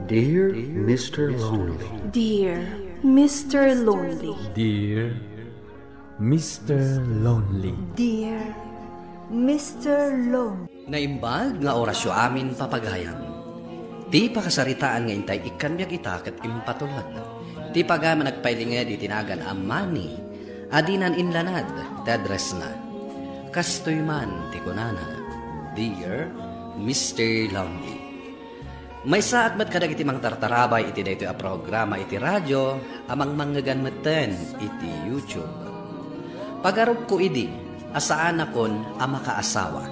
Dear Mr. Lonely. Dear Mr. Lonely. Dear Mr. Lonely. Dear Mr. Lonely. Naimbag nga orasyo amin papagayam. Ti pakasaritaan nga intay ikanbyag ita kat impatulad. Ti pagama nagpailinga di tinagan amani. Adinan inlanad, ti address na. Kastoy man ti kunana. Dear Mr. Lonely. May saat mat kadag iti mang tartarabay iti daytoy a programa iti radyo amang manggagan meten iti YouTube. Pagarup ko idi asaan akon a makaasawa.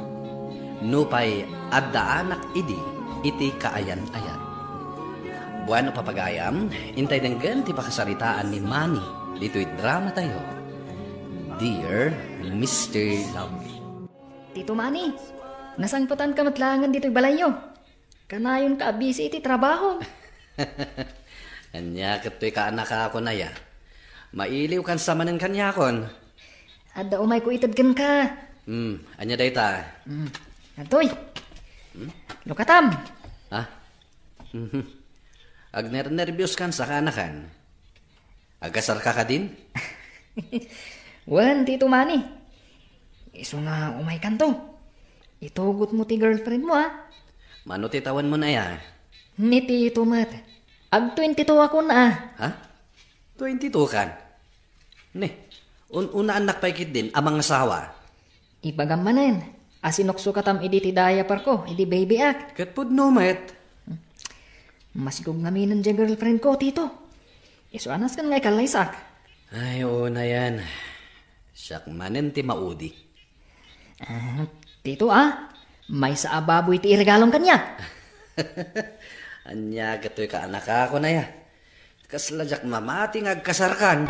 Nupay adda anak idi iti kaayan-ayan. Buwan o papagayam, intay denggan ti pakasaritaan ni Manny dito'y drama tayo. Dear Mr. Lonely. Tito Manny, nasangputan ka matlangan dito'y balayo. Kanayon ka busy iti trabaho. Anya kato'y kaanak ako na ya. Mailiw kan sa manen kanyakon. Adda umay ko itad kan ka. Anya dayta. Antoy. Lukatam. Ha? Agner-nervyos kan sa kanakan. Agasar ka ka din? Wan, Tito Manny. Iso nga umay kanto. Itugot mo ti girlfriend mo ha. Manutitawan mo na ya. Ni Tito Mat. Ag 22 ako na. Ha? 22 kan? Ne, una anak paikit din, amang asawa. Ipagamanan. Asinokso katam idi ti diaper ko, idi baby act. Katpud no, met. Masigog namin ng girlfriend ko, Tito. Iso anas kan ngay kalaysak. Ay, oo na yan. Siyak manen ti maudi. Tito may sa ababoy ti iregalong kanya. Anya gato'y kaanak ako na ya. Kasladyak mamating agkasarkan.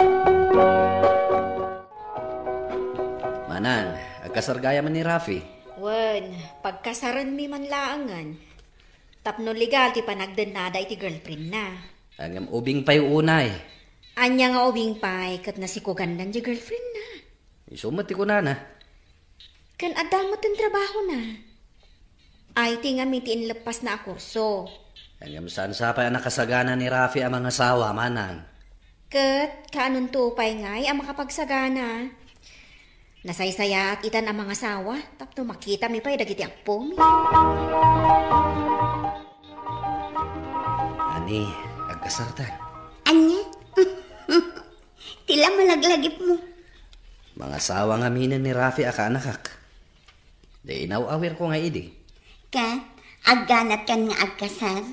Manang, agkasargaya man ni Rafi. Wan, pagkasaran mi man laangan. Tapno legal ti panagdanada iti girlfriend na. Ang ubing pa'y unay. Anya nga ubing pa'y kat nasikugan lang di girlfriend na. Isumati ko na. Kan adal mo tin trabaho na. Ay tinga mitiin lepas na akurso. Ang saan sa pa'y nakasagana ni Rafi ang mga asawa, manang. Kat, kaanon tupay ngay ang makapagsagana. Nasaysaya at itan ang mga asawa. Tapno makita mi pa'y dagiti akpo mi. Ani, agkasartan. Anya? Tila malaglagip mo. Mga asawa nga minin ni Rafi akanakak. Di inaw-awir ko nga idi. Ka, agganat kan nga agkasar.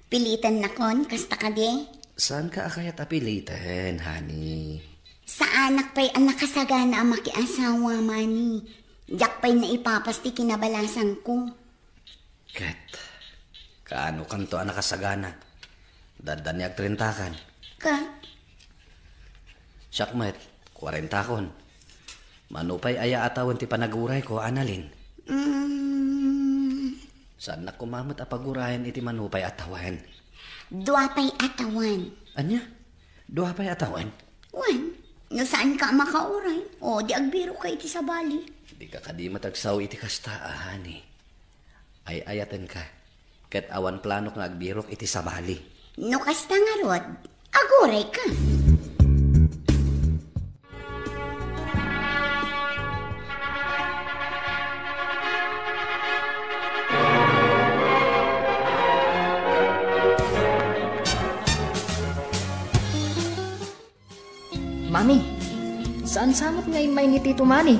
Pilitan na kon, kasta ka di. Saan ka akayat apilitan, honey? Sa anak pa'y ang nakasagana ang makiasawa, Manny. Diyak pa'y naipapasti kinabalasan ko. Kat, kaano kanto ang nakasagana? Dadan niya agtrintakan. Ka, Syakmet, 40 kon. Manupay aya atawan ti panaguray ko, Annalyn. Saan na kumamot apagurayan iti manupay atawan? dua pa'y atawan. Anya? Duha pa'y atawan? Wan, no saan ka makauray? O, di agbiro ka iti sa bali. Di ka kadi matagsaw iti kastaan eh. Ay ayatan ka. Kat awan planok nga agbirok iti sabali. No kasta nga rod, aguray ka. Mami, saan samot ngay may ni Tito Manny?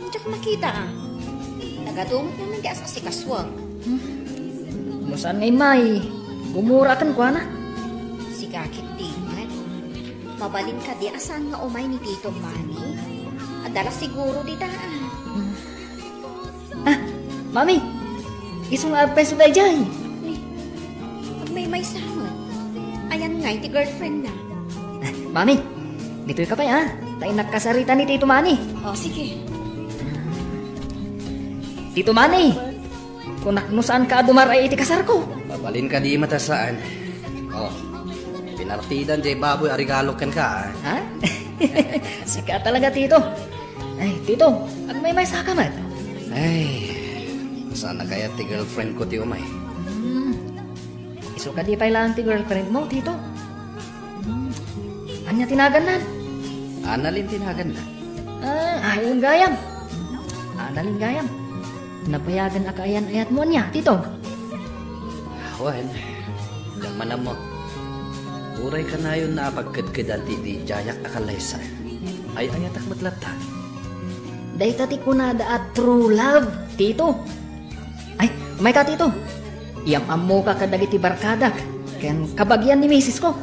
Diyak makita Nagadumot naman di asa si kaswag. No saan ngay may? Gumura kan kwa na? Si kakit di man. Mabalin ka di asan nga umay ni Tito Manny. Adala siguro di daan. Mami, isong peso day jay. Pag may samot. Ayan nga, iti girlfriend na. Mami, dito'y ka pa tayo nakasarita ni Tito Manny. O, sige. Tito Manny, kung saan ka dumaray iti kasar ko. Babalin ka di matasaan. Oh, pinartidan di baboy arigalo kan ka. Ha? Sika talaga, Tito. Ay, Tito, ang may sakamat. Ay, sana kaya ti girlfriend ko ti umay. Iso ka di pa ilang ti girlfriend mo, Tito. Anya tinagan na? Analin tinagan na. Ayong gayam. Analing gayam. Napayagan akayan-ayat mo niya, Tito. Wan, daman mo. Uray ka na yun na pagkadkadan di jayak akalaysa. Ay ayatak matlata. Day tati ko na at true love, Tito. Ay, may ka, Tito. Iyam-ammo ka kadagiti barkadak. Ken kabagyan ni misis ko.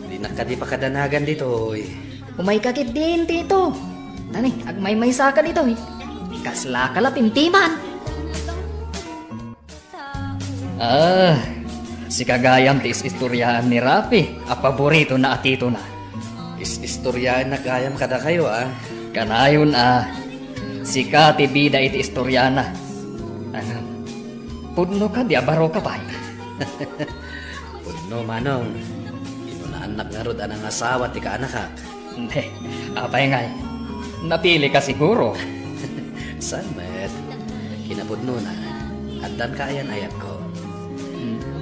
Di na ka di pa kadanagan dito. Umay kakit din, Tito. Tani, agmay-may saka dito. Kasla ka la pintiman. Si kagayam ti istoryaan ni Rafi. A paborito na atito na. Istoryaan na gayam kada kayo Kanayon si Kati bida iti istoryana. Pudno ka, di abaro ka pa. Pudno, manong. Inunaanak nga rod anang asawa ti kaanak ka. Hindi, apay ngay. Napili ka siguro. San, met? Kinapudno na. At dan kaayan-ayat ko.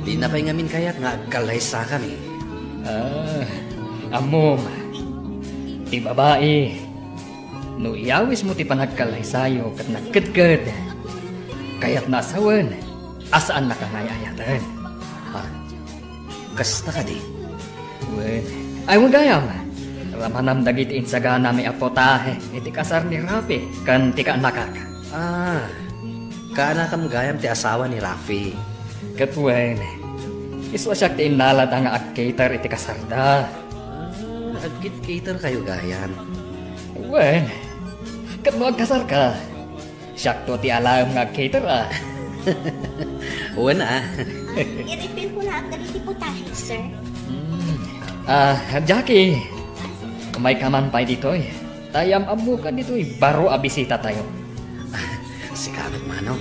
Di na pa'y ngamin kayat nga agkalaysa kami. Amom. Ti babae. No iyawis mo ti panagkalaysayo kat nagkadkad. Kaya't nasawan. Asaan nakangayayatan? Kasta ka di? Well, ay mo gayam. Ramanam dagit insagana may apotahe. Iti kasar ni Rafi. Kan ti ka nakak. Kaanakam gayam ti asawa ni Rafi. Katwen. Iswa siya ti inalat ang agkater iti kasarda. Agkit-cater kayo gayam. Well, kat mo agkasar ka. Siyak to ti alam nga agkater Wana. I-refill ko na ang ganiti putahe, sir. Jackie. May kaman pa dito Tayam amu ka dito baro abisita tayo. Si Kabit Manong.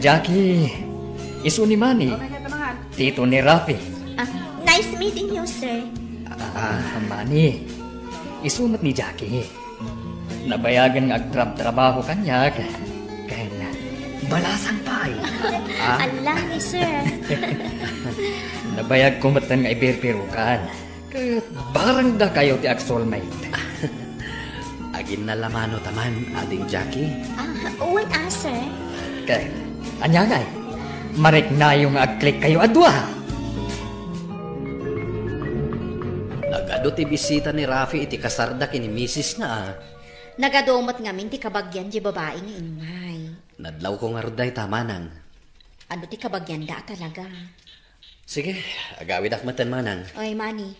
Jackie. Isu ni Manny. Tito ni Rafi. Nice meeting you, sir. Manny. Isumat ni Jackie. Nabayagan nga agtrab-trabaho kanya. Kaya na, balasang pa Allah ni sir. Nabayag kumatan nga ibirpirukan. Kaya barang da kayo ti ag-soulmate. Agin na lamano taman, ading Jackie. Uwan sir. Kaya, anyagay. Marik na yung ag-click kayo adwa. Nagado ti bisita ni Rafi iti kasarda kini misis na Nagadomot ngamin ti kabagyan di babae nga ingay. Nadlaw ko nga roday tamanang. Ano ti kabagyan da talaga? Sige, agawid akmatan manang. Oy, Manny.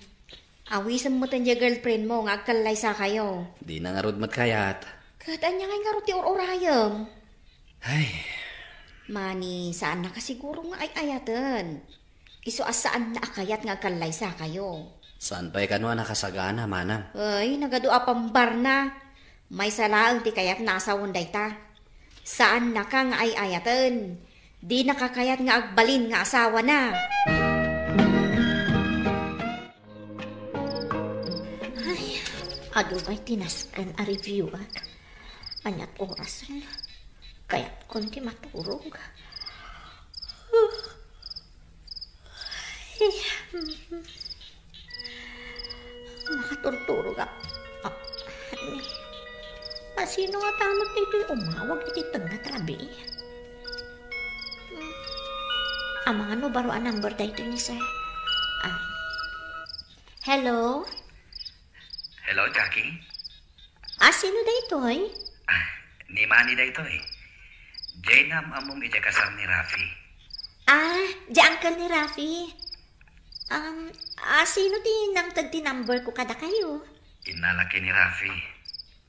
Awisan mo tan girlfriend mo nga agkalay sa kayo. Di na nga rod matkayat. Katanya nga nga ti or-orayam. Ay. Manny, saan na kasiguro nga ay ayatan? Iso asaan na akayat nga agkalay sa kayo? Saan pa'y kanwa nakasagana, manang? Ay, nagado apambar na. May salaang ti kayat nasa wunday ta. Saan na ka nga ay ayatan? Di nakakayat nga agbalin nga asawa na. Ay, ado may tinaskan a review anyat oras rin. Kaya't konti maturog. Makaturturog Sino nga tamat dito yung umawag iti na trabi? Ang mga baro ang number dito ni sir. Hello? Hello, Jackie? Sino dito Ni Manny dito Jainam among ija kasam ni Rafi. Di uncle ni Rafi. Sino din ang tagti-number ko kada kayo? Inalaki ni Rafi.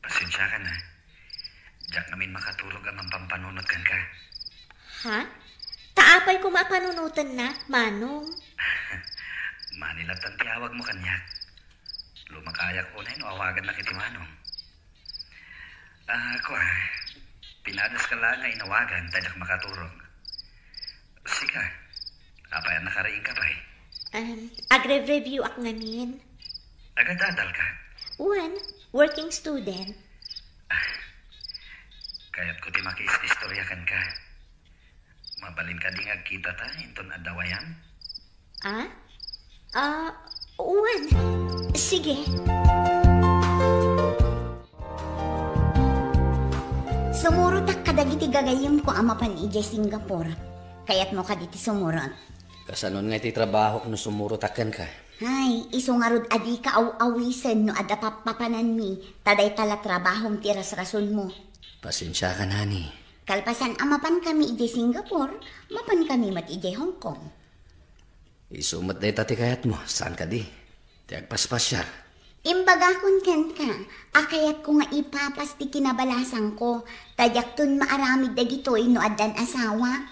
Pasensya ka na. Diyak namin makatulog ang pampanunot kan ka. Ha? Taapay ko mapanunutan na, Manong. Manilat ang tiyawag mo kanyak. Lumakayak ko na awagan na kiti Manong. Ako pinadas ka lang nga inawagan tadyak makaturog. Sika, apayan nakaraing ka pa Agre-review ak ngamin. Agadadal ka? Working student. Kaya't ko di makis-istoryakan ka. mabalin ka di nga kita ta, inton adawayan. Uwan. Sige. Sumurot ak kadagiti gagayim ko ama pan ije Singapore. Kaya't mo kaditi sumurot. Kasanon nga iti trabaho no sumurutakan ka. Hay, isungarod adi ka aw-awisen no ada papapanan mi. Taday tala trabahong tiras rason mo. Pasensya ka, nani. Kalpasan amapan kami ije Singapore, mapan kami mat ije Hong Kong. Isumat na itati kayat mo. Saan ka di? Tiagpaspas siya. Imbaga kun ken ka, akayat ko nga ipapas ti kinabalasan ko, tadyak tun maaramid dagitoy no adan asawa.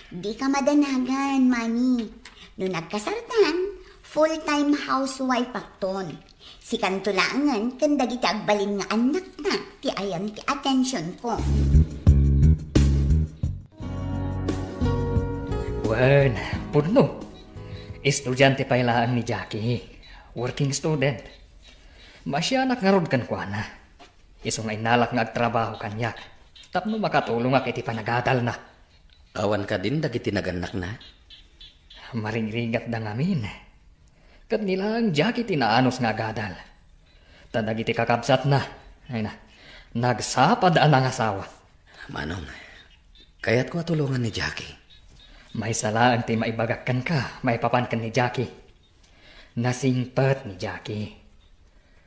Di ka madanagan, mani. No nagkasartan, full-time housewife akton. Si kantulangan, kan dagiti agbalin nga anak na, ti ayan ti attention ko. Wan, pudno. Estudyante pa ilaan ni Jackie. Working student. Masyanak nga rod kan kwa na. Isong ay nalak nga agtrabaho kanyak. Tapno makatulong ak iti panagadal na. Awan ka din dagiti naganak na. Maringringat da ngamin. Kat nila ang Jackie tinaanos nga gadal. Tadagiti kakabsat na. Ay na, nagsapadaan ang asawa. Manong, kaya't ko tulungan ni Jackie. May salaan ti maibagakan ka, maipapan ka ni Jackie. Nasingpat ni Jackie.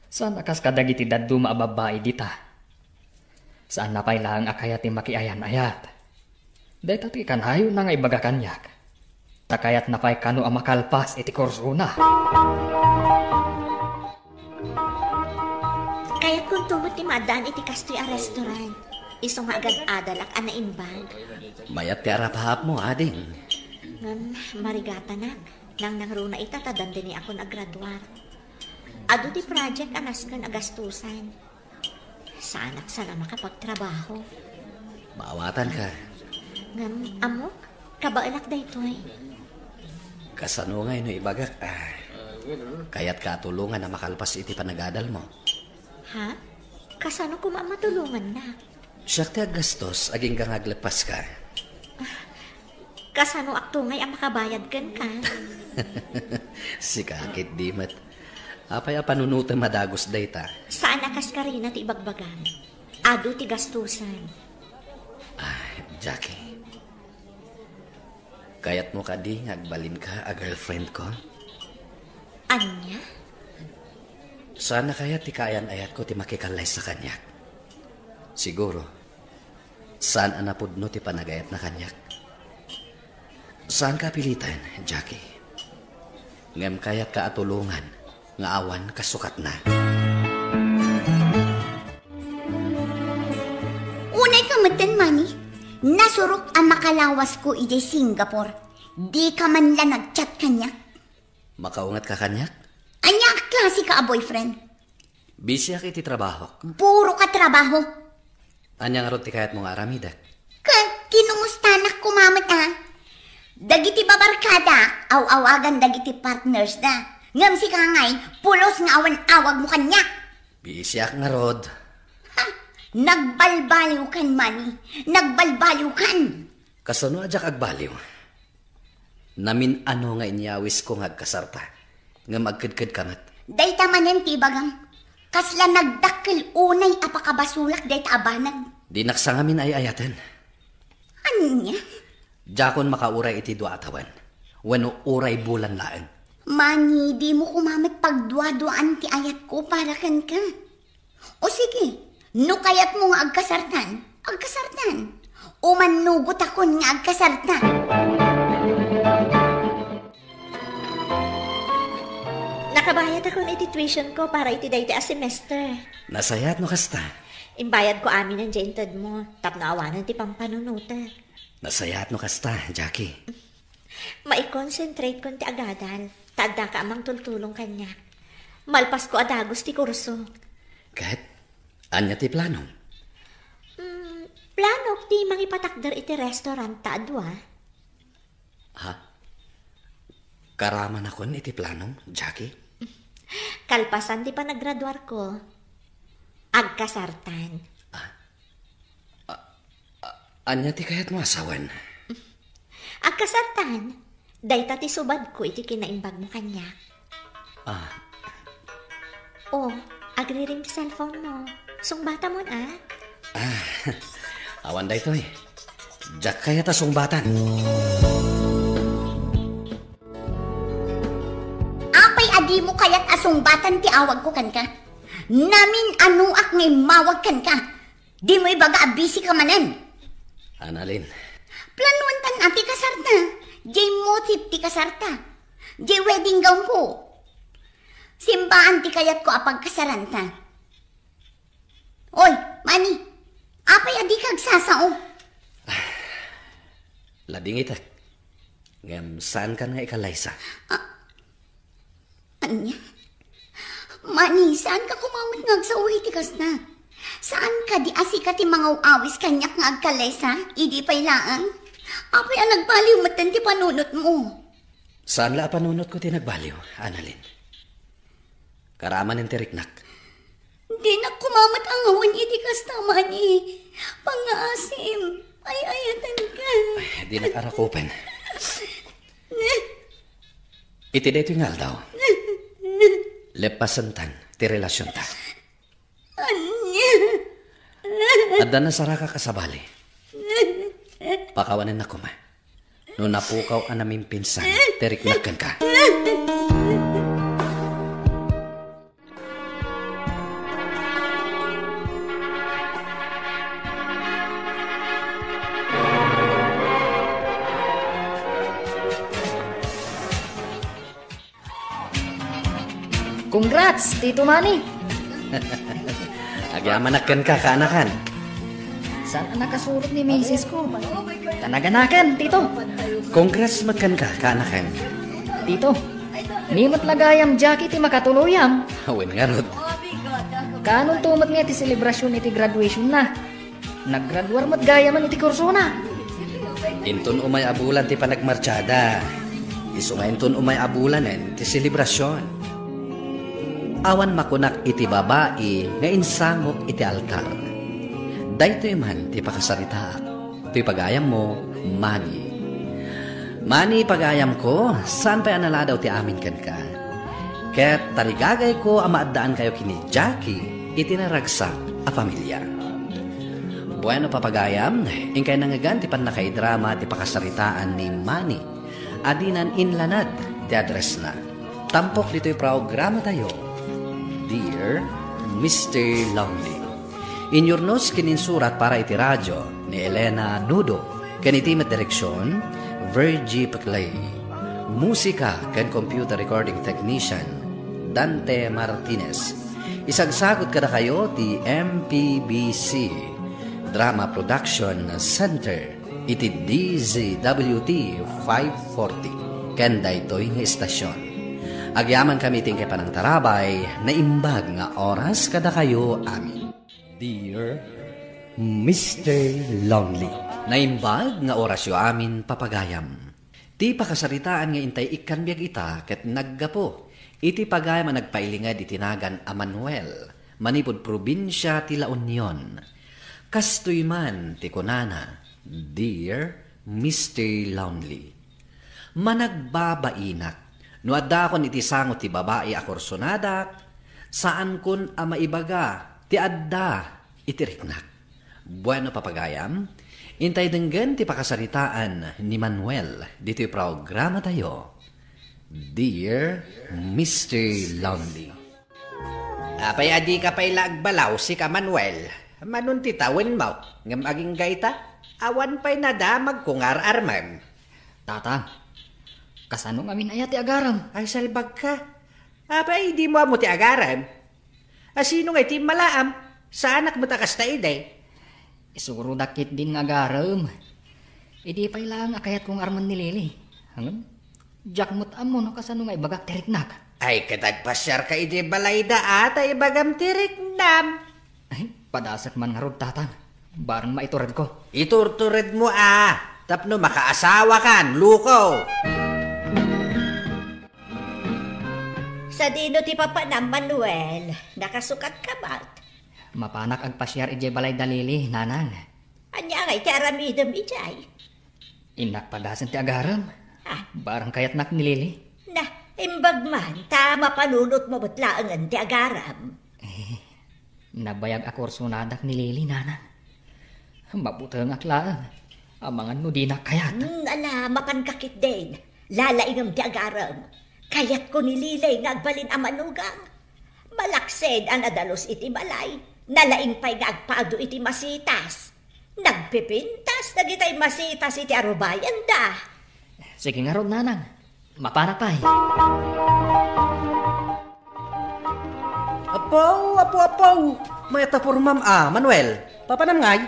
Saan akas kadagiti daddu maababae dita? Saan na pailang akaya ti makiayan-ayat? Dahil tati kanayo na nga ibagakan yak. Takayat na pa'y kano ang makalpas iti korsuna. Kaya't kung tumot ti madaan iti kastoy a restaurant, isong agad adalak anaimbag. Mayat ti arapahap mo, ading. Ngam, marigata na. Nang nangruna itatadan din ni ako naggraduar. Ado ti project anas kan agastusan. Sa anak sana makapagtrabaho. Maawatan ka. Ngam, amok, kabaalak da ito eh. Kasano nga ino ibagak. Kaya't katulungan na makalpas iti panagadal mo. Ha? Kasano ko matulungan na? Siyak ti agastos, aging kang aglepas ka. Kasano aktungay ang makabayad kan ka? Si kakit dimat. Apay panunutan madagos dayta. Saan akas ka rin at ibagbagan? Ado ti gastusan. Jackie. Kayat mo ka di ngagbalin ka a girlfriend ko? Anya? Sana kaya ti kayan-ayat ko ti makikalay sa kanyak. Siguro, saan anapudno ti panagayat na kanyak? Saan ka pilitan, Jackie? Ngem kayat ka atulungan, nga awan kasukat na. Unay ka matan, Manny. Nasurok ang makalawas ko iti Singapore. Di ka man lang nag-chat kanyak. Makaungat ka kanyak? Anya klase ka a boyfriend? Busy ak iti trabaho. Puro ka trabaho. Anya nga rod ti kayat mong aramidak? Kinumustanak kumamat ha? Dagiti babarkada, aw-awagan dagiti partners na. Ngam si kangay, pulos nga awan-awag mo kanyak. Busy ak nga rod. Nagbalbaliw kan, Manny. Nagbalbaliw kan. Kasano adyak agbaliw? Namin ano nga inyawis ko ngagkasarta. Nga magkidkid kamat. Dayta manen tibagang. Kasla nagdakkel unay apakabasulak dayta abanag. Di naksangamin ay ayatan. Anya? Jakon makauray iti dua atawan. Wano uray bulan laan. Manny, di mo kumamit pagdua-duaan ti ayat ko para kan ka. O sige, no kayat mo nga agkasartan, agkasartan. O manugot akon nga agkasartan. Nakabayad ako na iti tuition ko para iti dayta a semester. Nasayat no kasta. Imbayad ko amin ang jentad mo, tapnaawanan ti pampanunuta. Nasayat no kasta, Jackie. Mai-concentrate kon ti agadal, taadda ka amang tultulong kanya. Malpas ko adagos ti kurso. Kat, anya ti plano? Plano ti mangipatakder iti restaurant taadwa. Ha? Karaman akon iti plano, Jackie? Kalpasan di pa naggraduar ko. Agkasartan. Anya ti kayat mo asawan? Agkasartan, dayta ti subad ko iti kinaimbag mo kanya. Oh, agriring ti cellphone mo. Sungbata mo na. Awan da ito eh. Jack kaya ta sungbatan. Apay adi mo kaya't asungbatan ti awag ko kan ka. Namin anuak ngay mawag kan ka. Di mo ibaga abisi ka manan. Annalyn. Planuan tan ati kasarta. Jay motif ti kasarta. Jay wedding gown ko. Simbaan ti kayat ko apag kasaranta. Oy, Manny. Apay adi kag sasao. Lading itak. Ngam saan ka nga ikalaysa? Anya? Manny, saan ka kumawit nga agsawi ti kas na? Saan ka di asika ti mga awis kanyak nga agkalesa? Idi pa'y laang? Apay ang nagbaliw matan ti panunot mo. Saan la panunot ko tinagbaliw, Annalyn? Karaman ng tiriknak. Di na kumamat ang awan iti kas na, Manny. Pangaasim. Ay, ayatan ka. Ay, di nag-arakupan. Iti dito yung daw. Lepasantan, ti relasyon ta. Anya? Adda na saraka kasabali. Pakawanan na kuma. No napukaw ang naming pinsan, teriknakan ka. Congrats, Tito Manny. Agyamanakan ka, kaanakan. Saan ang nakasurot ni misis ko? Tanaganakan, Tito. Congrats makan ka, kaanakan. Tito, nimot lagayam Jackie ti makatuluyam. Awin nga rod. Kanong tumat nga ti selebrasyon iti graduation na. Naggraduar mat gayaman iti kurso na. Inton umay abulan ti panagmartsada. Isumainton umay abulanen ti selebrasyon. Awan makunak iti babae nga insangok iti altar. Daytoy man ti pakasarita. To'y pagayam mo, Manny. Manny, pagayam ko, saan pa analadaw ti amin kan ka? Kaya't tarigagay ko ang maadaan kayo kini Jackie, itinaragsak a pamilya. Bueno papagayam, ingkay nangagan ti pan nakaidrama ti pakasaritaan ni Manny. Adinan inlanad ti address na. Tampok dito'y programa tayo. Dear Mr. Lonely. In your notes kininsurat para iti radyo ni Elena Nudo. Kanitimat direksyon, Virgie Paclay. Musika kan computer recording technician, Dante Martinez. Isagsagot kada kayo ti MPBC Drama Production Center iti DZWT 540 kanda ito'y nga istasyon. Agyaman kami tingkay panang tarabay na imbag nga oras kada kayo amin. Dear Mr. Lonely. Na imbag nga oras yo amin papagayam. Ti pakasaritaan nga intay ikan biyag ita ket naggapo. Iti pagayam ang nagpailingad itinagan a Manuel. Manipod probinsya ti La Union. Kastoy man ti kunana. Dear Mr. Lonely. Managbabainak. No adda kon iti sangot ti babae a kursonadak, saan kun a maibaga ti adda iti riknak. Bueno papagayam, intay denggan ti pakasaritaan ni Manuel dito programa tayo. Dear Mr. Lonely. Apay adi ka pa'y lagbalaw si ka Manuel. Manunti tawin mo, ngam aging gaita, awan pa'y nadamag kung ar-armam. Tata, kasano ngamin ayat ti agaram? Ay salbag ka. Apay di mo amo ti agaram. Asino nga ti malaam? Sa anak mo takas ta iday? Isuro dakit din nga agaram. Idi pa'y lang akayat kong arman ni Lili. Hangam, jakmut amo no kasano nga ibagak tiriknak. Ay katagpasyar ka idi balayda ata ibagam tiriknam. Ay, padasak man nga rod tatang. Barang maitured ko. Iturtured mo tapno makaasawa kan, luko. Sa dino ti papa na Manuel, nakasukat ka ba? Mapanak agpasyar ije balay dalili, nanang. Anya ngay ti aramidam ijay. Inak padasan ti agaram. Barang kayat nak ni Lily. Na, imbag man, tama panunot mo batlaangan ti agaram. Nabayag ako sunadak ni Lily, Nanang. Mabutang aklaan. Amangan no di na kayat. Ala, mapankakit din. Lalaingam ti agaram. Kayat ko ni Lily nga agbalin ang manugang. Malaksed ang adalos iti balay. Nalaing pa'y nga agpaado iti masitas. Nagpipintas na gita'y masitas iti arubayan da. Sige nga ron, Nanang. Mapanak pa eh. Apaw! May tapor ma'am Manuel. Papanam ngay?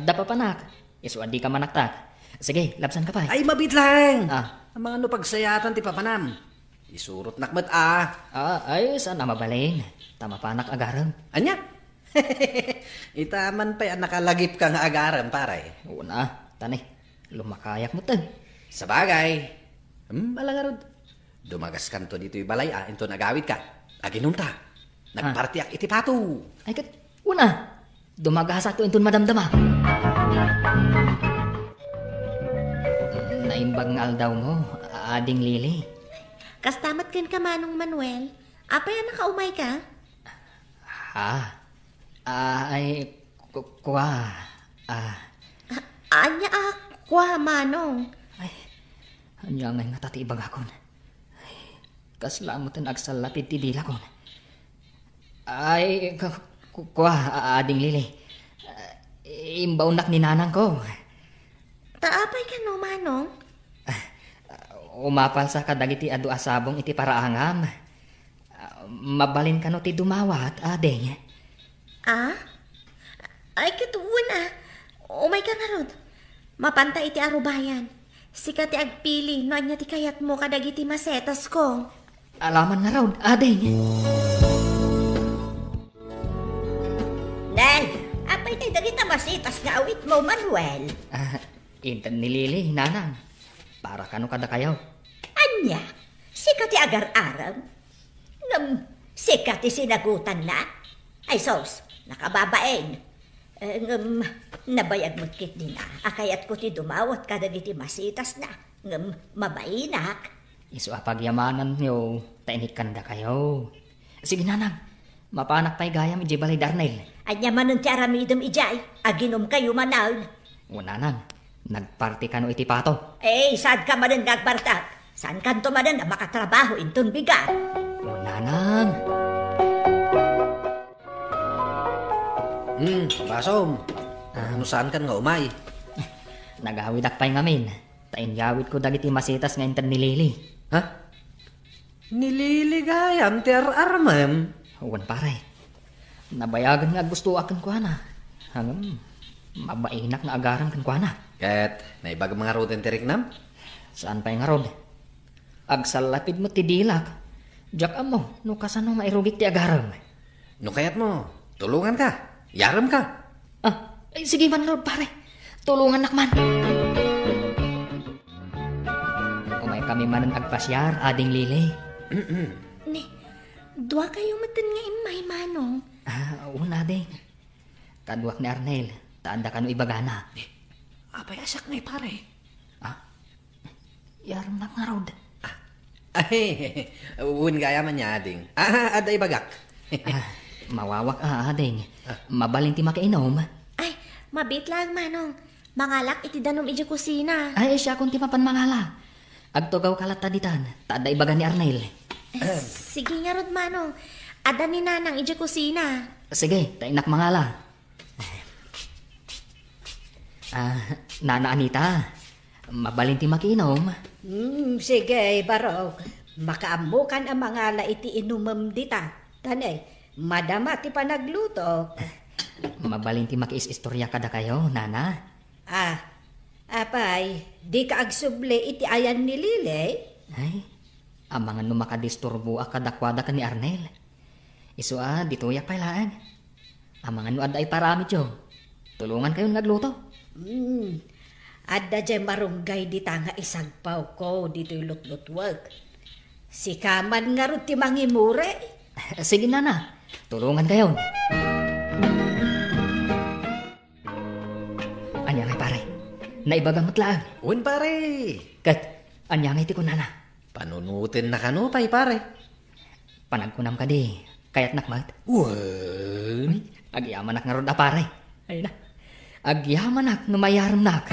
Da papanak. Iso adi ka manaktak. Sige, labsan ka pa eh. Ay, mabit lang. Ang mga pagsayatan ti papanam. Isurot nakmat ay, saan na mabalin? Tama panak agaram. Anya? Itaman pa'y nakalagip ka nga agaram, pare. Una, tani. Lumakayak mo tan. Sabagay. Malangarod. Dumagas kanto dito yung balay, into nagawid ka. Aginunta. Nagpartiyak iti pato. Ay kat, una. Dumagasak to inton madamdama. Naimbag nga aldaw mo, ading Lily. Kastamat ken ka Manong Manuel. Apay nakaumay ka? Ay, kwa. Anya kwa Manong. Ay, anya ngay nga tatibag akon. Kaslamutan agsalapid ti dila kon. Ay, kwa, ading Lily. Imbaunak ni Nanang ko. Taapay ka no, Manong? Umapal sa kadagiti adu asabong iti paraangam. Mabalin ka no ti dumawat, adeng. Ay, katuon umay ka nga rod. Mapanta iti arubayan. Sika ti agpili, no anya ti kayat mo kadagiti masetas ko. Alaman nga raw, adeng. Nel, apay tayo dagita masitas nga awit mo, Manuel. Intan ni Lily, Nanang. Para kano kada kayaw. Anya, sika ti agar-aram. Sika ti sinagutan na. Ay sos, nakababaeng. Nabayag mo't kit din akayat ko ti dumawat kadagiti masitas na. Mabainak. Isu apagyamanan nyo, tainik kanda kayo. Sige, Nanang. Mapanak pa'y gayam iji balay Darnel. Anya manon ti aramidom ijay. Aginom kayo manaw. O, Nanang. Nagparty ka no iti pato. Saan ka manan nagpartak? Saan kanto manan na makatrabaho inton bigat? O, Nanang. Basom. Ano saan kan nga umay? Nagawid akpay ngamin. Tainyawid ko dagiti masitas nga intan ni Lily. Nililigayam ti armam. Uwan pare. Nabayagan nga gusto akin ko na. Hanggang mabainak nga agaran kan ko na. Kat, naibag mga roden ti Riknam? Saan pa yung rod? Agsalapid mo ti dilak. Diyak mo, no kasano mairugit ti agaram. No kayat mo, tulungan ka. Yaram ka. Sige man rod pare. Tulungan nakman. Umay kami manan agpasyar, ading Lily. Ni, dua kayo matan nga imay, Manong. Una ding. Kaduak ni Arnel, taanda ka no ibagana. Apay asak ngay pare. Yaram na nga rod. Uwin gaya man niya, ading. Ada ibagak. Mawawak ading. Mabalin ti makainom. Ay, mabit lang, Manong. Mangalak iti danom iti kusina. Ay, siya kung ti mapan mangala. Agtugaw kalat taditan. Taada ibaga ni Arnel. Sige nga rod, Manong. Ada ni Nanang iti kusina. Sige, tainak mangala. Nana Anita, mabalin ti makinom. Sige, Barok. Makaamukan ang mga laiti inumam dita. Tanay, madama ti panagluto. Mabalin ti makiis-istorya kada kayo, Nana. Apay, di ka agsuble iti ayan ni Lily? Ay, amangan no makadisturbo akadakwada ka ni Arnel. Isu dituyak pailaan. Amangan no aday paramit yo. Tulungan kayo nagluto. Adda dyan marunggay di tanga isagpaw ko dito'y lutlutwag. Si Kaman nga rin ti mangimure. Sige, Nana. Tulungan kayo. Anya ngay pare. Naibagang matlaan. Un pare. Kat, anya ngay ti ko nana. Panunutin na kanupay pare. Panagkunam ka di. Kayat nakmat. Wen. Agyaman nak nga ron pare. Ay na. Agyaman nak numayaram nak.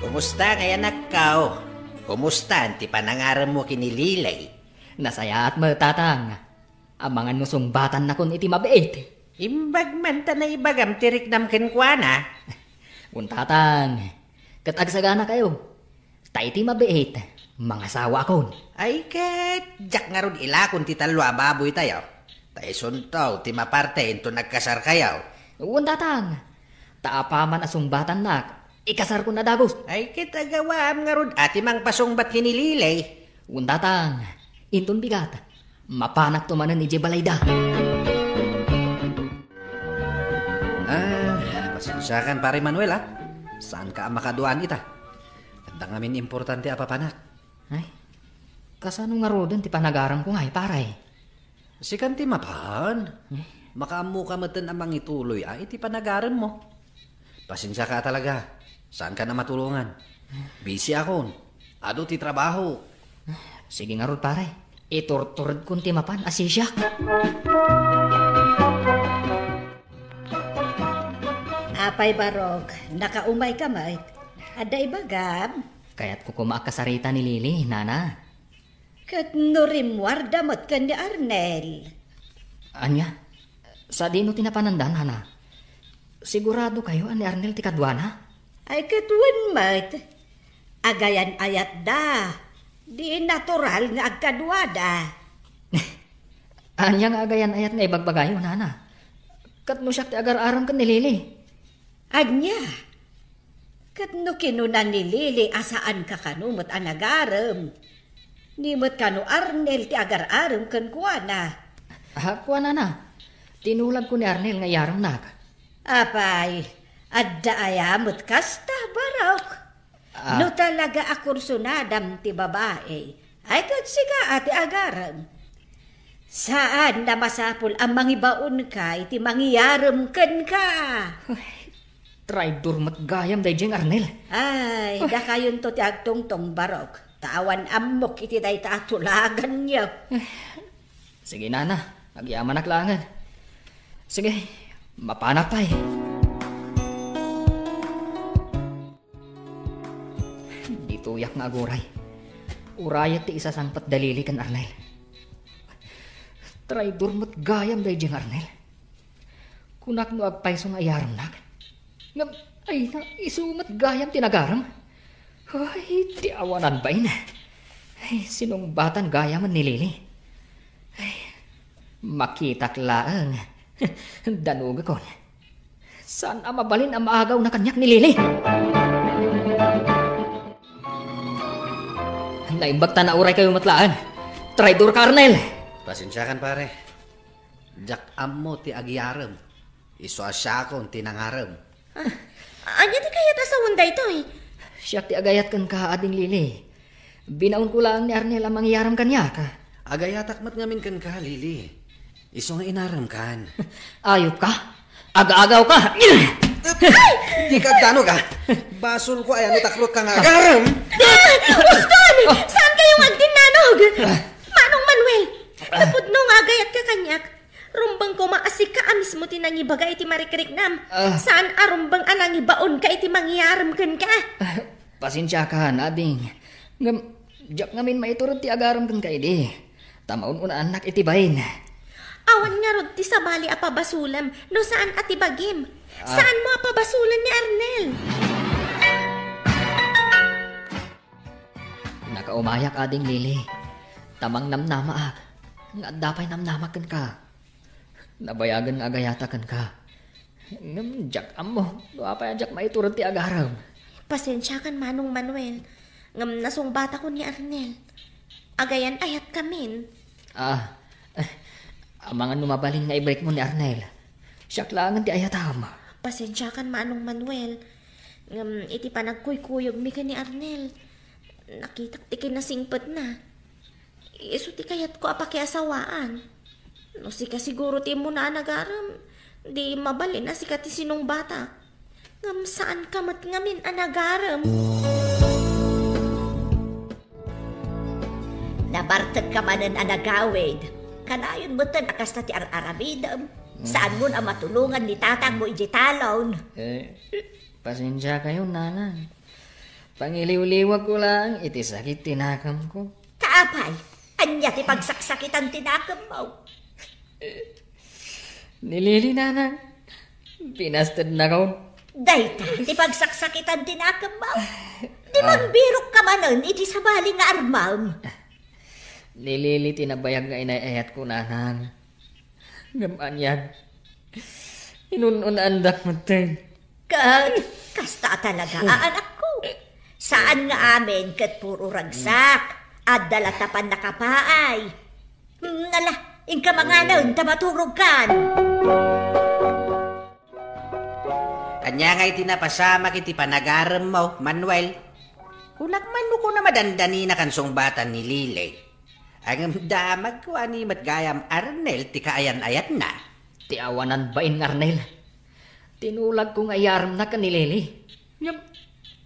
Kumusta kaya nakkaw? Kumusta ti panangaram mo kinililay? Nasaya at matatang. Amangan no sungbatan na kun iti mabait. Imbag man ta na ibagam tirik nam kenkwana. Untatang. Kat agsagana kayo. Ta iti mabait. Mga sawa kon. Ay ket, jak nga ron ilakon ti talwa baboy tayo. Tayo suntaw, ti maparte into nagkasar kayaw. Untatang. Taapaman asungbatan nak. Ikasar ko na dagos. Ay kita gawaam nga ron ati mang pasungbat kinililay. Untatang. Inton bigat. Mapanak tumanan ni Jebalayda. Pasensyakan pare Manuel ha. Saan ka makaduan ita? Kanda ngamin importante apa panak. Ay, kasano nga rodan ti panagaram ko nga paray. Si kanti mapan. Makaamu ka matan amang ituloy iti panagaram mo. Pasensya ka talaga. Saan ka na matulungan? Busy ako. Ado ti trabaho. Sige nga rod pare. Iturturad kun ti mapan asisya. Apay barog, nakaumay ka may. Ada ibagam. Kaya't kukumaak kasarita ni Lili, nana. Kat nurimwar damot ka ni Arnel. Anya, sa dino tinapanandan, hana. Sigurado kayo ani Arnel ti kadwana? Ay katwan mat. Agayan ayat da. Di natural nga agkadwada. Anya nga agayan ayat nga ibagbagayo, nana. Kat no siya ti agar-aram ka ni Lili. Anya. Kat no kinunan ni Lili asaan ka kanumot ang agaram. Nimot kanu Arnel ti agar-aram kan kuana. Kuana na. Tinulag ko ni Arnel nga yaram nak. Apay, adda ayamot kasta barok. No talaga akursunadam ti babae, ay kat siga ati agaram. Saan na masapul ang mangibaon ka, iti mangyaram ken ka? Traitor mat gayam day jeng Arnel. Ay, da kayon to ti agtongtong barok. Tawan amok iti day taatulagan niyo. Sige nana, agyaman naklangan. Sige, mapanak pa eh. Dituyak nga aguray. Urayat ti isa sangpat dalili kan Arnel. Traitor mo't gayam day jeng Arnel. Kunak no agpaysong ayaram nak. Ngam, ay na isumat gayam tinagaram. Ay, ti awanan ba ina? Ay, sinong batan gayaman ni Lili? Ay, makitak laang. Danuga kon. Saan ang mabalin ang maagaw na kanyak ni Lili? Naimbagta na uray kayo matlaan. Traidor ka, Arnel. Pasensyakan pare. Jak ammo ti agiyaram. Iso asyakon ti nangaram. Anya ti kayat asawon da ito eh. Siya ti agayat kan ka ading Lili. Binaon ko lang ni Arnel ang mangyaram kanya ka. Agayatak mat ngamin kan ka, Lili. Iso nga inaram kan. Ayop ka? Aga-agaw ka? Di ka gano ka? Basol ko ay ano taklot ka nga agaram. Uston! Saan kayong agdinanog? Manong Manuel, tapod nung agayat ka kanyak. Rumbang ko maasik ka amis mo tinangibaga iti marikriknam. Saan arumbang anangibaon ka iti mangyaram kan ka? Pasensya ka, nading. Jak ngamin maiturod ti agaram kan ka idi. Tamaon una anak iti bayin. Awan nga rod ti sabali apabasulam no saan atibagim. Saan mo apabasulan ni Arnel? Nakaumayak ading Lili. Tamang namnama ak. Nga dapay namnamakan ka. Nabayagan nga agayatakan ka. Ngam, jak amo. Dapay jak maiturod ti agaram. Pasensya kan Manong Manuel. Ngam nasungbata ko ni Arnel. Agayan ayat kamin. Amangan numabalin nga i-break mo ni Arnel. Siya klangan ti ayatam. Pasensya kan Manong Manuel. Ngam iti panagkuy-kuyog mi ka ni Arnel. Nakitak ti kinasingpet na. Iso ti kayat ko apakiasawaan. No si ka siguro ti mo na nagaram. Di mabalin na si kati sinong bata. Ngam saan ka matngamin anagaram? Nabartag ka manan anagawid. Kanayon mo tan akas na ti ar-arabidam. Saan mo na matulungan ni tatang mo iji talon? Pasensya kayo, nanang. Pangiliw-liwag ko lang, iti sakit tinakam ko. Kaapay, anya ti pagsaksakitan tinakam mo. Nilili, nanang. Pinastad na ko. Dayta, ti pagsaksakitan tinakam mo. Di magbirok ka manan, iti sabali nga armam. Nilili, tinabayag nga inayayat ko, nanang. Gamaan yan. Inununandak mo tayo. Kasta talaga, anak ko. Saan nga amin kat puro ragsak at dalatapan na kapaay. Nala, inka mga nun, tamaturog kan. Anya nga'y tinapasama kiti panagaram mo, Manuel. Kunak manu ko na madandani na kansong bata ni Lile. Ang damag ko ani matgayam Arnel, ti kaayan-ayat na. Ti awanan ba in Arnel? Tinulag kong ayaram na kanilili.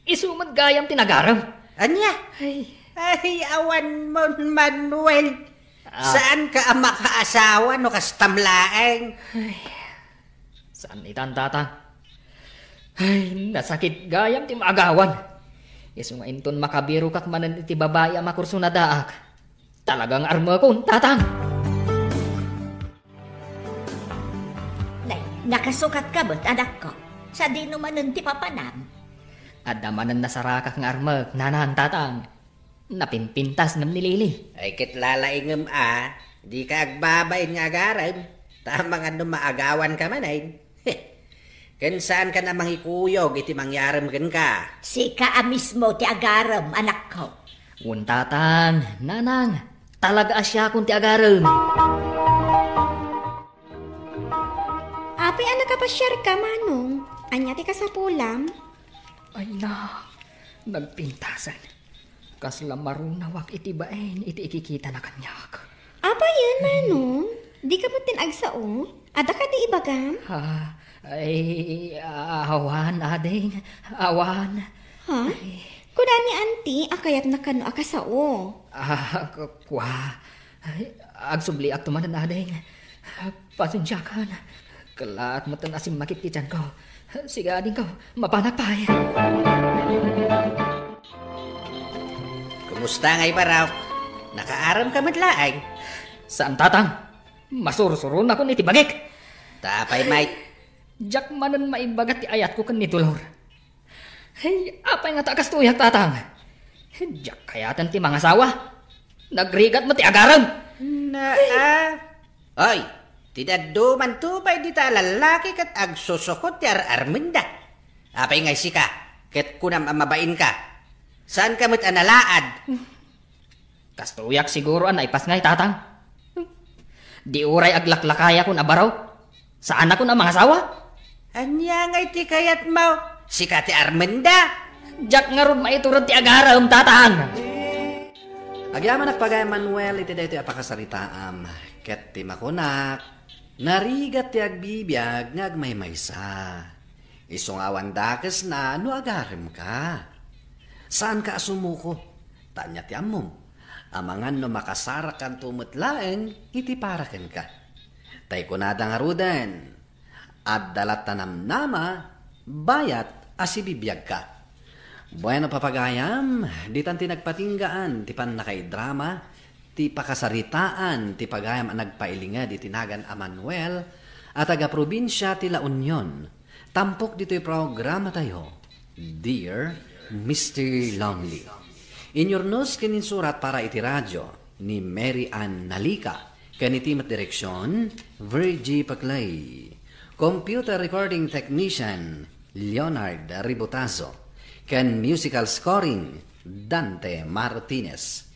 Isumad gayam tinagaram. Anya? Ay, awan mo, Manuel. Saan ka ang makaasawa no kastamlaeng? Saan itan, tatang? Ay, nasakit gayam ti maagawan. Iso nga inton makabiro kak manan iti babae ang makurso na daak. Talagang arma ko, tatang. Nakasukat ka ba't, anak ko? Sa di naman nun ti papanam. Adamanan na sarakak ng arma, nanan, tatang. Napimpintas ng nilili. Ay kitlalaingam di ka agbabayin nga agaram. Tama nga maagawan ka man ay. Kan saan ka na mangikuyog iti mangyaram kan ka? Sika mismo ti agaram, anak ko. Tatang, nanang, talaga asya kung ti agaram. Api anak kapasyar ka, Manong. Anya ti kasapulam? Ay na, nagpintasan. Kasla marunawak iti baen, iti ikikita na kanyak. Apa yan, Manong? Di ka mo tinagsaong? Ada ka di ibagam? Ay, awan, ading, awan. Ha? Kuda ni auntie, akayat na kano akasao. Agsubli ak tumanan, ading. Pasensya ka na. Kalaat mo tan asim makit kityan ko. Siga ading ko, mapanapay. Kumusta ngay paraw? Nakaaram ka madlaang? Saan, tatang? Masursuron ako ni tibagik. Tapay, Mike. Jak manan maibagat ti ayat ko kan ni Tulor. Hey, apay nga takas tuyak, tatang? Jak kayatan ti mga sawa. Nagrigat mo ti agaram. Oy, tidadduman tupay di ta lalaki kat agsusukot ti arminda. Apay ngay sika, ket kunam amabain ka. Saan ka mo't analaad? Kastuyak siguro an naipas ngay, tatang. Di uray aglaklakaya ko na baraw. Saan ako na mga sawa? Anya ngay ti kayat mo, sika ti arminda. Jak nga ron maiturod ti agaram, tatang. Agyaman nagpagay Manuel iti daytoy apakasaritaam. Ket ti makunak, narigat ti agbibiyag nga agmaymaysa. Isungawan dakes na no agarem ka. Saan ka asumuko? Tanya ti amom. Amangan no makasarakan tumutlaeng iti paraken ka. Tay kunada nga ruden. At dalat tanam nama, bayat asibibiyag ka. Bueno papagayam, di tan tinagpatinggaan, ti pan nakaidrama, ti pakasaritaan, ti pagayam ang nagpailinga di tinagan a Manuel, at taga-probinsya ti La Union. Tampok dito'y programa tayo, Dear Mr. Lonely. Inyornos kininsurat para iti radyo ni Mary Ann Nalika, kanitimat direksyon, Virgie Paclay. Computer recording technician, Leonard Ributazo. Ken musical scoring, Dante Martinez.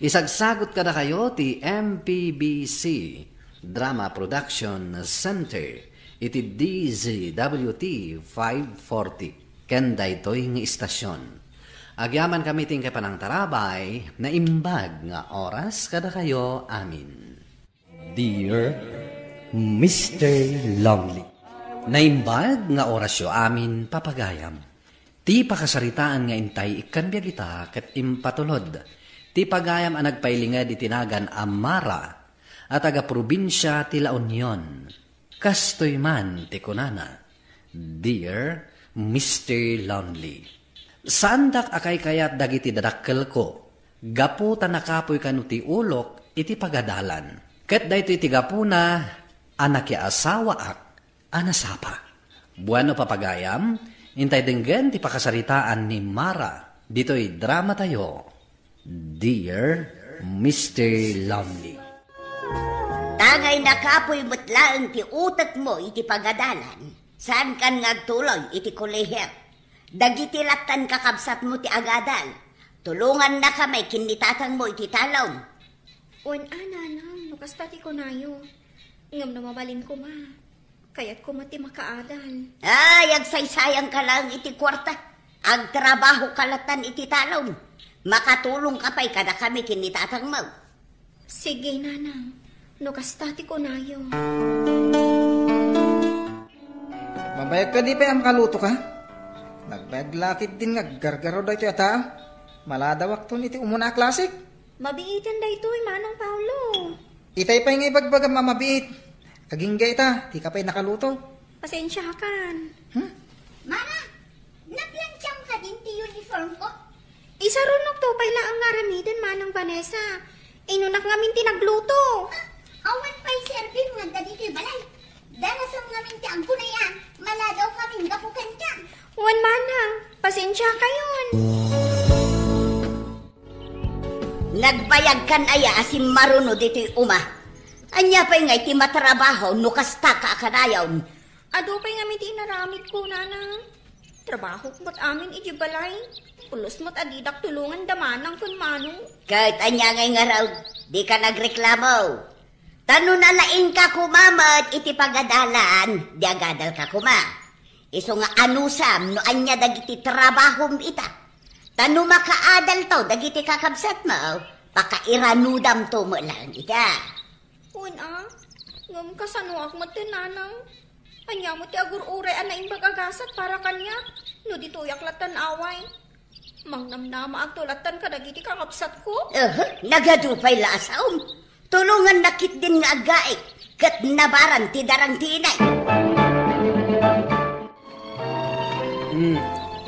Isagsagot kada kayo ti MPBC Drama Production Center iti DZWT 540 ken daytoy nga istasyon. Agyaman kami ting kapanang tarabay na imbag nga oras kada kayo amin. Dear Mr. Lonely. Naimbag nga orasyo amin papagayam. Ti pakasaritaan nga intay ikanbiag ita ket impatulod. Ti pagayam ang nagpailingad itinagan Amara at taga-probinsya ti La Union. Kastoy man ti kunana. Dear Mr. Lonely. Sandak akay kayat dagiti dadakkel ko. Gapu tanakapoy kanu ti ulok iti pagadalan. Ket dayto iti gapuna anak ya asawa ak anasapa. Buano papagayam, intay denggen ti pakasaritaan ni Mara. Dito'y drama tayo. Dear Mr. Lonely. Tangay nakapoy matlaang ti utat mo iti pagadalan. Saan kan ngagtuloy iti kolehiyo? Dagiti latan kakabsat mo ti agadal. Tulungan na kamay kinitatang mo iti talon. Uwan ananang, nukasta ti kunayo. Ngam na mabalin ko ma. Kaya't ko mati makaadal. Ay, agsaysayang ka lang iti kwarta. Ang trabaho kalatan iti talon. Makatulong ka pa'y kada kami kinitatang mo. Sige, nanang. Nukasta ti kunayo. Mabayag ka di pa ang kaluto ka? Nagbayag lakit din nga gargaro da ito yata. Maladawak to iti umuna klasik. Mabiitan da ito, Manong Paulo. Itay pa yung ibagbaga mamabiit. Aging ita, di ka pa'y nakaluto. Pasensya kan. Mara, naplansang ka din ti uniform ko? Isarunok to pa'y laang ngaramidan, Manong Vanessa. Inunak ngamin tinagluto. Awan pa'y serving nga dagiti balay. Darasam ngamin ti angko na yan. Maladaw kaming gapukan ka. Wan manang, pasensya kayon. Nagbayag kan aya asim maruno dito'y uma. Anya pa'y ngay ti matrabaho nukasta ka akadayaw. Ado pa'y ngamin ti inaramid ko, nanang. Trabaho mo't amin iti balay. Pulos mo't adidak tulungan damanang kun manong. Kahit anya ngay nga raw, di ka nagreklamo. Tano nalaing ka kumamat iti pagadalan, di agadal ka kuma. Iso nga anusam no anya dagiti trabahom ita. Tano makaadal to dagiti kakabsat mo, pakairanudam to mo lang ita. Una, ngam kasanuak mo tinanang. Anya mo ti agur-ure anaing bagagasat para kanya, no dituyak latan away. Mangnamnama agtulatan ka dagiti kakabsat ko. Nagadupay lasaom. Tulungan nakit din nga agaik, kat nabaran ti darang tinay.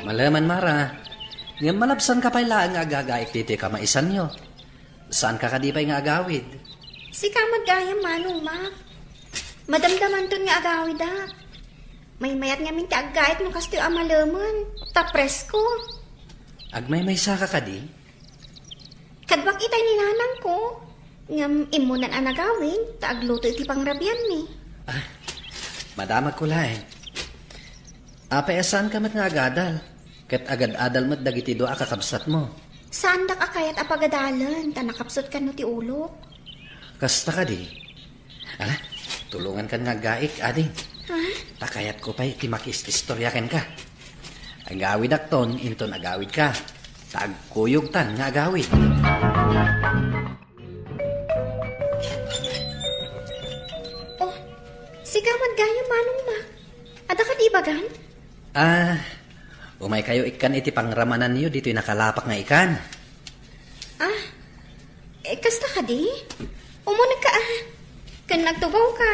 Malaman Mara, nga malabsan ka pa'y laang nga agagaik diti ka maisan nyo. Saan ka kadipay nga agawid? Si kamad gayam manong ma. Madamdaman ton nga agawid da. May mayat nga minti agait no kasto amalaman. Tapres ko. Agmay may saka ka di? Kadbak itay ni nanang ko. Ngam imunan ang nagawin, taagluto iti pangrabyan ni. Madamag ko lain. Apaasan ka mat nga agadal? Kat agad-adal mat dagiti doa kakabsat mo. Saan da kakayat apagadalan, tanakapsot ka no ti ulok? Kasta ka di? Ala, tulungan ka nga gaik, ading. Ha? Takayat ko pa'y timakis-istoryaken ka. Agawid akton, inton agawid ka. Tagkuyog tan nga agawid. Si kamad gaya manong ma. Ada ka di bagan? Umay kayo ikan iti pangramanan niyo dito'y nakalapak nga ikan. Kasta ka di? Umunag ka Kan nagtugaw ka.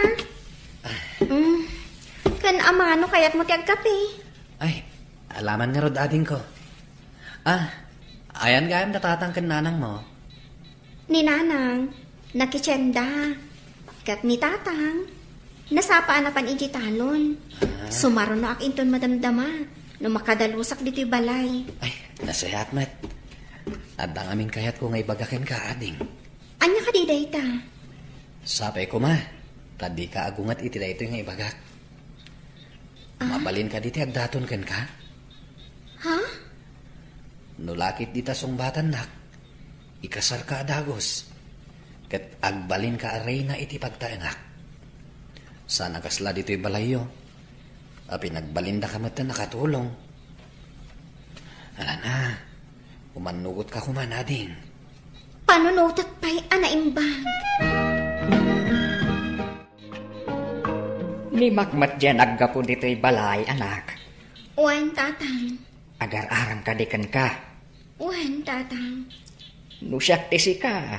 Kan amano kayat mo ti agkape. Ay, alaman nga rod ading ko. Ayan gayam natatang kan nanang mo. Ni nanang, nakitsenda. Kat ni tatang. Nasapaan na pan iti talon. Sumaro na ak inton madamdama. No makadalusak dito'y balay. Ay, nasayat mat. Adang amin kayat ko nga ibagakin ka, ading. Anya ka di dayta? Sapay ko ma. Tadi ka agungat iti dayto nga ibagak. Mabalin ka diti agdaton ken ka? Ha? Nulakit di tasong batan nak. Ikasar ka adagos. Ket agbalin ka aray na iti pagtaenak. Sana kasla dito'y balayo. Api nagbalinda ka mata nakatulong. Ala na, umanugot ka kumanading. Panunutat pa'y anaimbang. Ni makmat dyan aggapo dito'y balay, anak. Uwan, tatang. Agar-aram kadikan ka. Uwan, tatang. Nusyak tisi ka.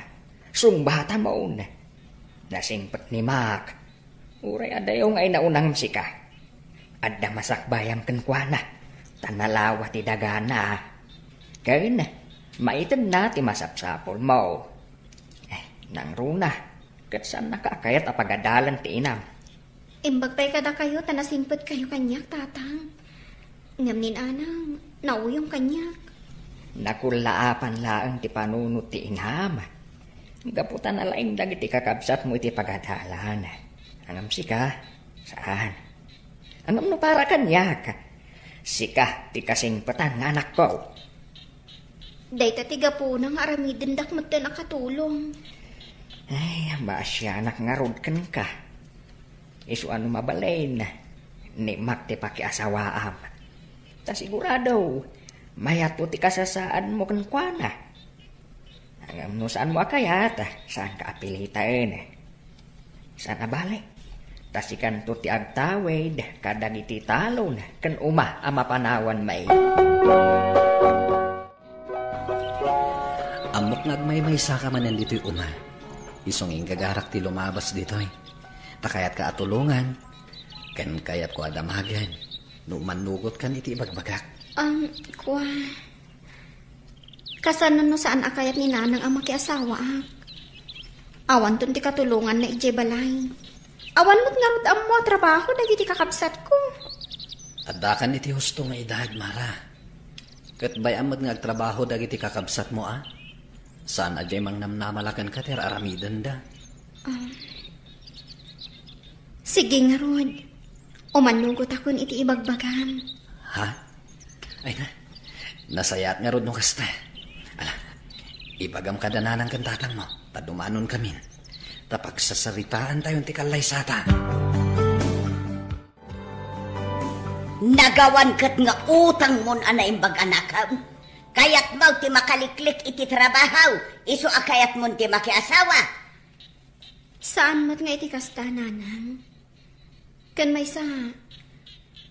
Sungbata mo na. Nasingpet ni Mak. Uray adayong ay naunang sika. Adda masakbayam kenkwana. Tanalawa ti dagana. Kain na. Maitan na ti masapsapol mo. Nang runa. Kat saan nakakayat apagadalan ti inam. Imbagpay kada kayo, tanasingpet kayo kanyak, tatang. Ngamnin anang, nauyong kanyak. Nakulaapan laang ti panunot ti inam. Gaputan na laing dagiti kakabsat mo iti pagadalan. Angam sika, saan? Angam no para kanyak. Sika, ti kasingpetan nga anak ko. Dahita tiga po nang aramidin dakmat na nakatulong. Ay, basya anak nga rod kan ka. Isu ano mabalain. Ni Mak ti pakiasawaam. Ta sigurado, mayat po ti kasasaan mo kan kuana. Angam no saan mo akayat, saan ka apilitain. Saan abalik? Tasikan to ti agtawid, kadag iti talon, kan uma ama panawan may. Amok ngagmay-may saka manan dito'y uma. Isong ingagarak ti lumabas dito'y. Takayat ka atulungan. Kan kayat ko adamagan. No manugot kan iti bagbagak. Kwa... Kasanan no saan akayat ni nanang ang makiasawa ak. Awan ton ti katulungan na ije balay. Awan mo't nga ang mo trabaho dagiti kakabsat ko. Adakan iti husto nga idahag, Mara. Kat bayam mo't nga trabaho dagiti kakabsat mo, ah? Saan ajay mang namnamalakan ka ter aramidan da? Sige nga, Rod. Umanugot akon iti ibagbagan. Ha? Ay na, nasayat nga Rod no kasta. Ala, ibagam ka dananang kantatang mo. Tadumanon kami. Tapag sasaritaan tayong tikalay sata. Nagawan kat nga utang mon ana imbag anakam. Kayat mo ti makaliklik iti trabaho. Isu akayat mon ti makiasawa. Saan mo't nga iti kasta, nanang? Kan may sa...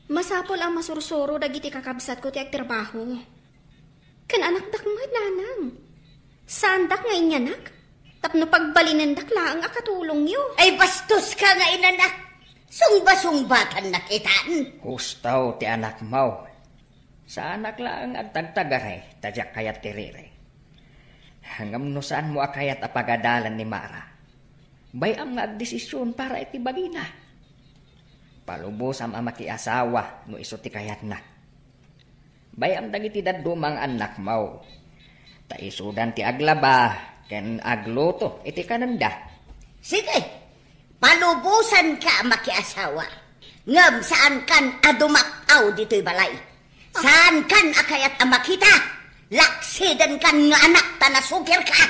Masapol ang masursuro dagiti kakabsat ko ti agtrabaho. Kan anak dak mo, nanang. Saan dak nga inyanak? Tapno pagbalinan dak laang akatulong yo. Ay bastos ka nga inanak. Sungba-sungbatan na kitaan. Gustaw ti anak mo. Sa anak laang agtagtagaray, tadyak kayat tirire. Hangam no saan mo akayat apagadalan ni Mara. Bayam nga agdesisyon para iti bagina. Palubos ang makiasawa no iso ti kayat na. Bayam dagiti dadumang anak mo. Taisudan ti aglaba, ken agluto iti kananda. Sige, palubusan ka makiasawa. Ngam saan kan adumakaw dito'y balay. Saan kan akayat ang makita? Laksidan kan nga anak ta nasugir ka.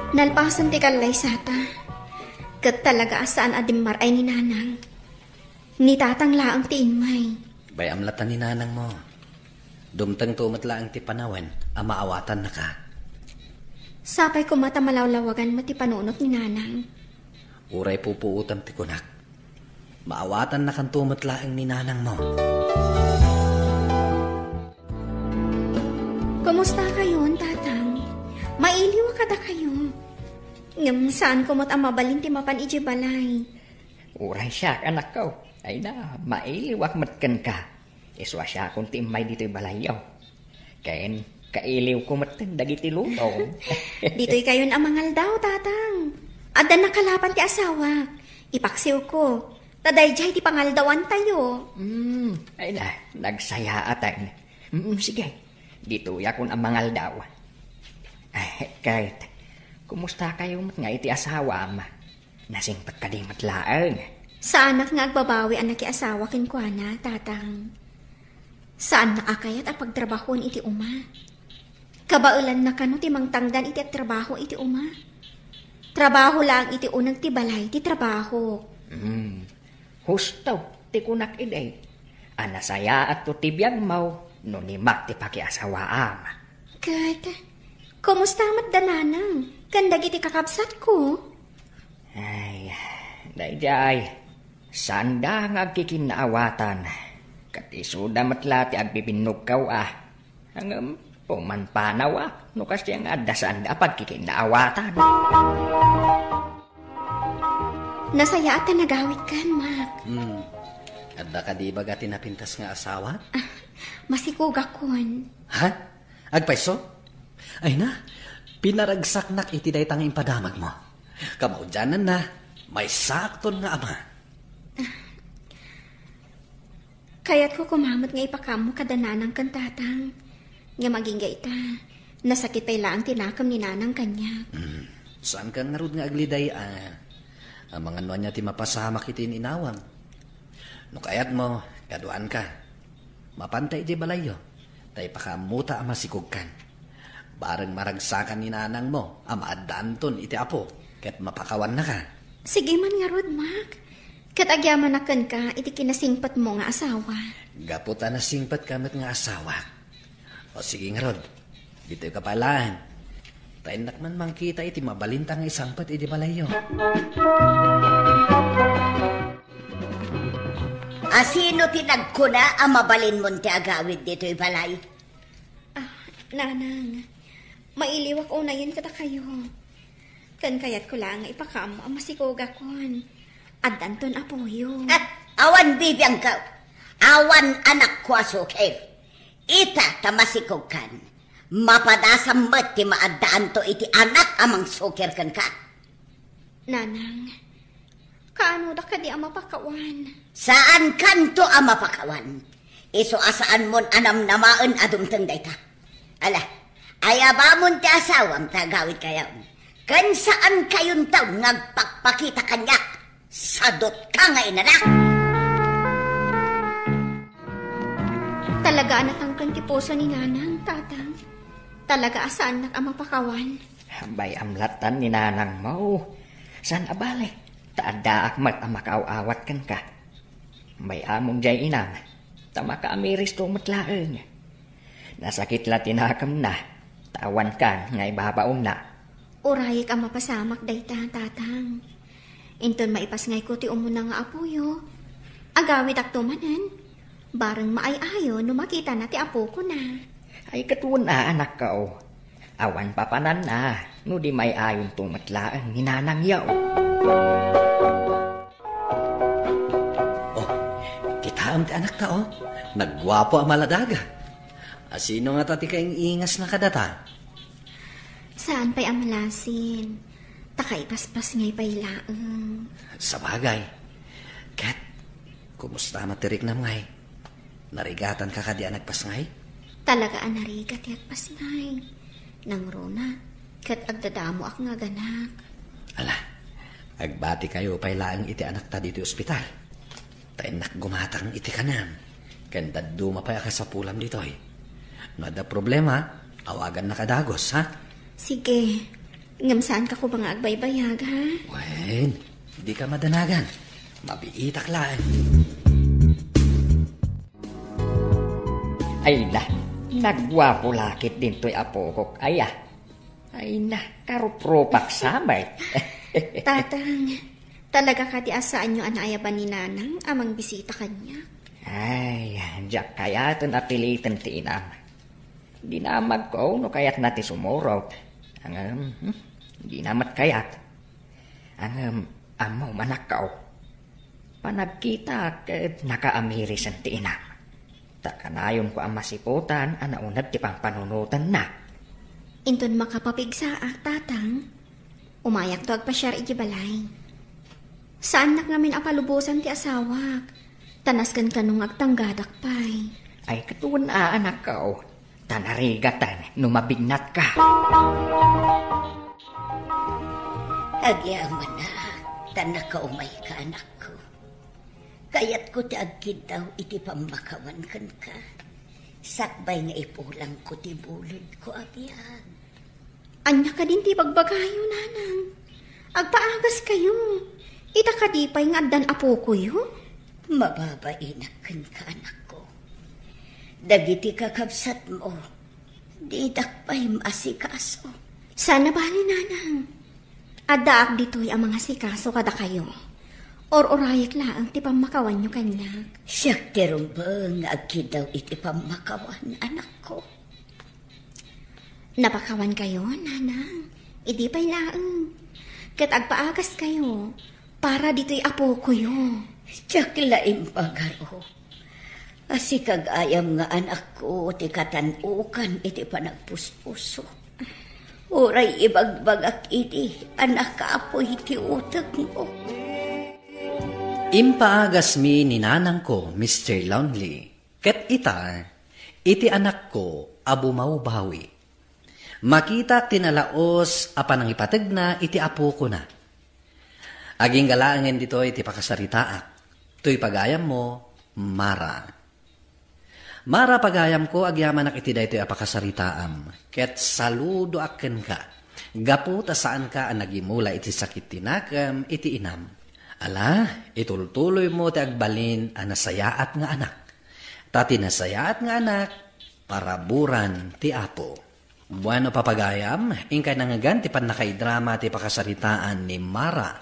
Nalpasan ti kalay sata. Kat talaga asaan adimmar ay ni nanang. Ni tatang laang ti inmay. Bayam latan ni nanang mo. Dumtang tumat laang ti panawan, amaawatan na ka. Sapay ko mata malawlawagan mo ti panunot ni nanang. Uray pupuutam ti kunak. Maawatan na kan tumat laang ni nanang mo. Kumusta kayon, tatang? Mailiwa kada kayo. Ngam saan ko mo't ang mabalin ti mapan iji balay. Uray siya, anak ko. Ay na, mailiwak matkan ka. Iswa siya kung timay dito'y balayaw. Kain, kailiw ko matan dagiti lutong. Dito'y kayon ang mangal daw, tatang. Adan nakalapan ti asawa. Ipaksiw ko. Taday jay ti pangaldawan tayo. Ay na, nagsaya atan. Sige, dito yakon ang mangal daw. Ay, kahit, kumusta kayo mat nga iti asawa, ama? Nasingpat ka di matlaang. Sa anak nga agbabawi ang nakiasawa kinkwana, tatang. Saan na akayat ang pagtrabahon iti uma? Kabaulan na kano ti mangtangdan iti at trabaho iti uma? Trabaho lang iti unang ti balay ti trabaho. Husto, ti kunak iday. Anasaya at to tibiyag mau, no ni mak ti pakiasawaam. Kat, kumusta mat dananang? Kandag iti kakabsat ko. Ay, dayjay, sanda nga agkikinaawatan. Katisuda matla ti agpipinugkaw Hanggang pumanpanaw no kasi ang adasan da pagkikinaawatan. Nasaya at nagawit kan, Mak. Adda ka di ba gati napintas nga asawa? Masikog akon. Ha? Agpaiso? Ay na, pinaragsaknak iti daytang impadamag mo. Kamaudyanan na, may sakton nga ama. Kaya't ko kumamot nga ipakamo kadananang kantatang. Nga maging gaita, nasakit pa ilang tinakam ni nanang kanya. Saan ka nga rod nga agliday ang mga nuan niya ti mapasamak iti inawam. No kayat mo, kaduan ka. Mapantay di balayo. Tay pakamuta ang masikugkan. Barang maragsakan ni nanang mo, amaaddanton iti apo. Ket mapakawan na ka. Sige man nga rod, Mak. Katagyaman akan ka, iti kinasingpat mo nga asawa. Gaputa na singpat kamat nga asawa. O sige nga rod, dito yung kapalaan. Tainak man mangkita iti mabalintang isangpat iti balayo. Asino tinagkuna ang mabalin mo ti agawid dito yung balay? Nanang, mailiwak unayin kada kayo. Kan kayat ko lang ipakam ang masikog akon. Addanton apoyo. At awan bibiyang ka. Awan anak ko asukir. Ita tamasikog kan. Mapadasam met ti maadaan to iti anak amang sukir kan ka. Nanang, kaano da ka di ang mapakawan? Saan kanto ang mapakawan? Iso asaan mon anam namaan adumtang dayta. Ala, ayabamon ti asawam tagawid kayaw. Kan saan kayon taw ngagpakpakita kanya? Sadot ka nga inanak. Talaga anatangkan ti puso ni nanang, tatang. Talaga asaan nak ang mapakawan? Bay amlatan ni nanang mo. San abale? Taada akmat ang makaaawat kan ka. Bay among jay inam. Tama ka amiris to matlaeng. Nasakit la tinakam na. Tawan kan nga ibabaon na. Urayik ang mapasamak dayta, tatang. Inton maipasngay ko ti umuna nga apuyo. Agawit aktumanan. Barang maayayo no makita na ti apo ko na. Ay katuon na anak ka o. Awan papanan na. No di may ayon tumatlaan ni nanang yaw. Oh, kitaam ti anak ta o. Nagwapo ang maladaga. Asino nga tati kaing ingas na kadata? Saan pa'y amalasin? Takay paspas nga'y pailaang. Sa bagay. Kat, kumusta matirik na ngay? Narigatan ka kadi anagpas ngay? Talaga ang narigat yak pasngay. Nang rona, kat agdadamo ak nga ganak. Ala, agbati kayo pailaang iti anak ta dito ospital. Tainak gumatang iti kanam. Kanda dumapay ka sa pulam dito eh. Nada problema, awagan na kadagos, ha? Sige, ngam saan ka ko ba nga agbaybayag, ha? Wen, di ka madanagan. Mabiitak lang. Ay na, nagwapo lakit din to'y apo ko. Ay na, karupropak sabay. Tatang, talaga ka di asaan nyo anayaban ni nanang amang bisita kanya? Ay, diyak kaya ito napilitan ti inam. Dinamag ko, no kayat nati sumurot. Di namat kayat. Amaw manakaw. Panagkita ket nakaamiris ang ti inam. Takanayon ko ang masiputan, anaunad ti pang panunutan na. Inton makapapigsaak, tatang. Umayak to agpasyar iti balay. Saan nak namin apalubusan ti asawak? Tanaskan kanong agtanggadak pay. Ay katuon anak ka o. Tanarigatan, numabignat ka. Agyaman na, tanakaumay ka anak ko. Kayat ko ti agkid daw iti pamakawan kan ka. Sakbay nga ipulang ko ti bulod ko agyan. Anya ka din ti bagbagayo, nanang. Agpaagas kayo. Ita kadipay nga addan apo ko yo. Mababainakan ka, anak ko. Dagiti kakabsat mo, di dakpay maasikaso. Sana bali, nanang. Adaak dito'y ang mga sikaso kada kayo. Or orayik laang ti pamakawan nyo kanya. Siyak tirumbang agkid daw iti pamakawan, anak ko. Napakawan kayo, nanang. Idi pa'y laang. Kat agpaagas kayo, para dito'y apo ko yo. Siyak laing pagaro. Asi kagayam nga anak ko, ti katanukan iti panagpuspuso. Uray ibagbagak iti, anak kaapoy iti utag mo. Impaagas mi ni nanang ko, Mr. Lonely. Ket ita, iti anak ko, abu maubawi. Makita tinalaos, apan ang ipatag na, iti apo ko na. Aging galaangin dito, iti pakasaritaak. To'y pagayam mo, Mara. Mara pagayam ko, agyaman ak iti da ito'y apakasaritaam. Ket saludo aken ka. Gapu ta saan ka ang nagimula iti sakit tinakam, iti inam. Ala, itultuloy mo ti agbalin ang nasayaat nga anak. Tati nasayaat nga anak, paraburan ti apo. Bueno papagayam, ingkay nangagan ti panakaidrama ti pakasaritaan ni Mara.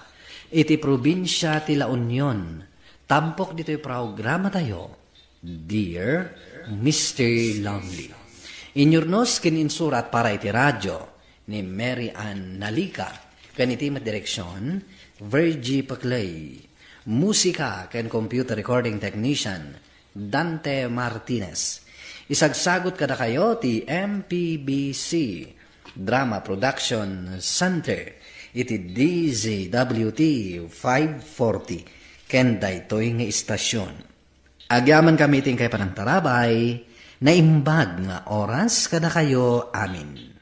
Iti probinsya ti La Union. Tampok dito'y programa tayo. Dear Mr. Lonely. Inyurnos kininsurat para iti radyo ni Mary Ann Nalika. Kaniti direksyon, Virgie Paclay. Musika ken computer recording technician, Dante Martinez. Isagsagot kada kayo ti MPBC Drama Production Center. Iti DZWT 540. Ken daytoy nga istasyon. Agyaman kami ting kay panang tarabay, na imbag nga oras kada kayo amin.